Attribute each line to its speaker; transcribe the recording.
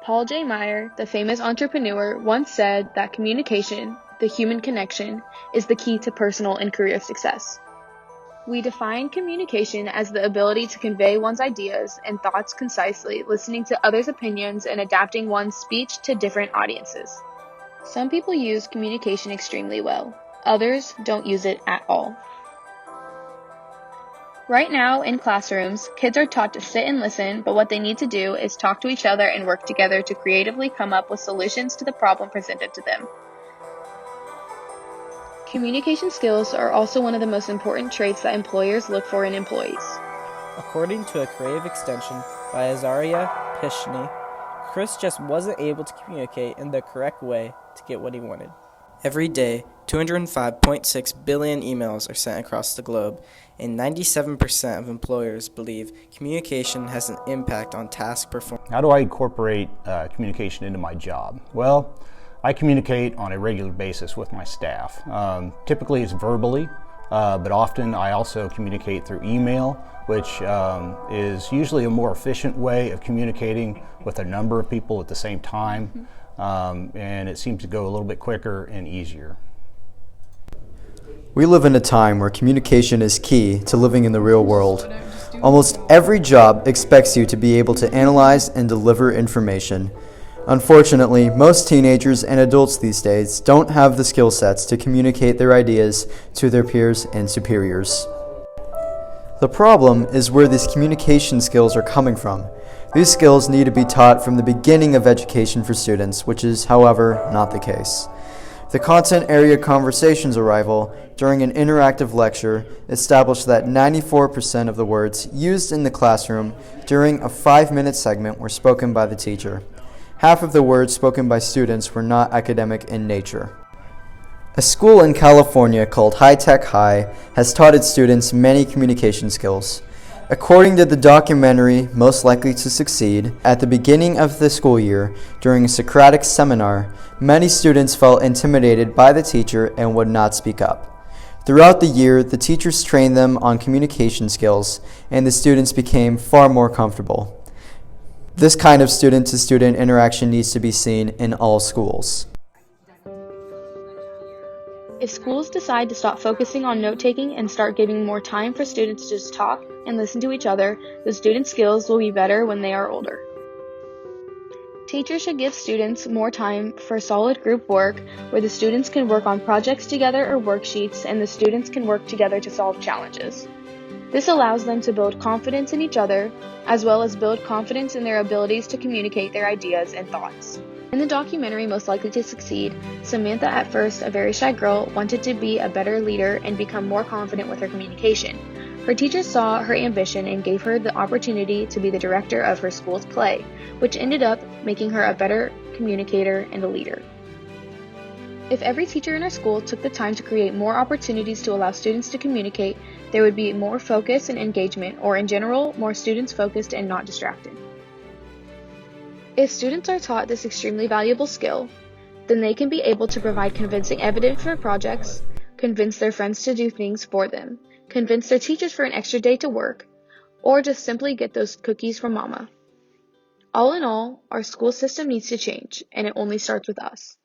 Speaker 1: Paul J. Meyer, the famous entrepreneur, once said that communication, the human connection, is the key to personal and career success. We define communication as the ability to convey one's ideas and thoughts concisely, listening to others' opinions, and adapting one's speech to different audiences. Some people use communication extremely well. Others don't use it at all. Right now, in classrooms, kids are taught to sit and listen, but what they need to do is talk to each other and work together to creatively come up with solutions to the problem presented to them. Communication skills are also one of the most important traits that employers look for in employees.
Speaker 2: According to a creative extension by Azaria Pishny, Chris just wasn't able to communicate in the correct way to get what he wanted. Every day, 205.6 billion emails are sent across the globe, and 97% of employers believe communication has an impact on task performance.
Speaker 3: How do I incorporate communication into my job? Well, I communicate on a regular basis with my staff. Typically it's verbally, but often I also communicate through email, which is usually a more efficient way of communicating with a number of people at the same time, and it seems to go a little bit quicker and easier.
Speaker 4: We live in a time where communication is key to living in the real world. Almost every job expects you to be able to analyze and deliver information. Unfortunately, most teenagers and adults these days don't have the skill sets to communicate their ideas to their peers and superiors. The problem is where these communication skills are coming from. These skills need to be taught from the beginning of education for students, which is, however, not the case. The Content Area Conversations arrival during an interactive lecture established that 94% of the words used in the classroom during a 5-minute segment were spoken by the teacher. Half of the words spoken by students were not academic in nature. A school in California called High Tech High has taught its students many communication skills. According to the documentary Most Likely to Succeed, at the beginning of the school year, during a Socratic seminar, many students felt intimidated by the teacher and would not speak up. Throughout the year, the teachers trained them on communication skills, and the students became far more comfortable. This kind of student-to-student interaction needs to be seen in all schools.
Speaker 1: If schools decide to stop focusing on note-taking and start giving more time for students to just talk and listen to each other, the student skills will be better when they are older. Teachers should give students more time for solid group work where the students can work on projects together or worksheets and the students can work together to solve challenges. This allows them to build confidence in each other, as well as build confidence in their abilities to communicate their ideas and thoughts. In the documentary Most Likely to Succeed, Samantha, at first a very shy girl, wanted to be a better leader and become more confident with her communication. Her teachers saw her ambition and gave her the opportunity to be the director of her school's play, which ended up making her a better communicator and a leader. If every teacher in our school took the time to create more opportunities to allow students to communicate, there would be more focus and engagement, or in general, more students focused and not distracted. If students are taught this extremely valuable skill, then they can be able to provide convincing evidence for projects, convince their friends to do things for them, convince their teachers for an extra day to work, or just simply get those cookies from mama. All in all, our school system needs to change, and it only starts with us.